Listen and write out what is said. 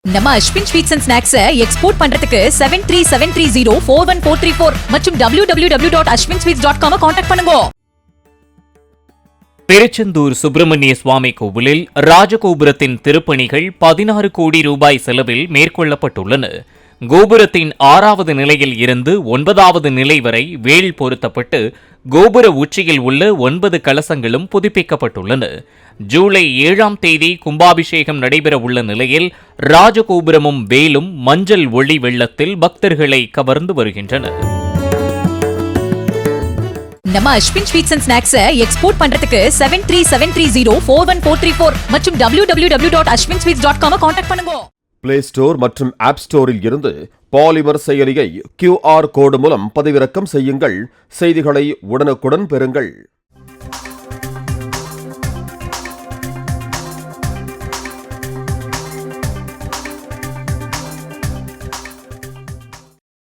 நம்ம Ashwin sweets and ஸ்நாக்ஸை export பண்றதுக்கு 7373041434 மற்றும் www.ashwinsweets.com கான்டாக்ட் பண்ணுங்க. திருச்செந்தூர் சுப்பிரமணிய சுவாமி கோவிலில் ராஜகோபுரத்தின் திருப்பணிகள் 16 கோடி ரூபாய் செலவில் மேற்கொள்ளப்பட்டுள்ளன. கோபுரத்தின் 6வது நிலையில் இருந்து 9வது நிலை வரை வேல் பொருத்தப்பட்டு கோபுர உச்சியில் உள்ள 9 கலசங்களும் புதுப்பிக்கப்பட்டுள்ளன. ஜூலை 7ஆம் தேதி கும்பாபிஷேகம் நடைபெற உள்ள நிலையில் ராஜகோபுரமும் வேலும் மஞ்சள் ஒளி வெள்ளத்தில் பக்தர்களை கவர்ந்து வருகின்றனர். நம்ம அஸ்வின் ஸ்வீட்ஸ் அண்ட் ஸ்நாக்ஸை எக்ஸ்போர்ட் பண்றதுக்கு 7373041434 மற்றும் www.ashwinsweets.com கான்டாக்ட் பண்ணுங்க. பிளே ஸ்டோர் மற்றும் ஆப் ஸ்டோரில் இருந்து பாலிமர் செயலியை QR கோடு மூலம் பதிவிறக்கம் செய்யுங்கள். செய்திகளை உடனுக்குடன் பெறுங்கள்.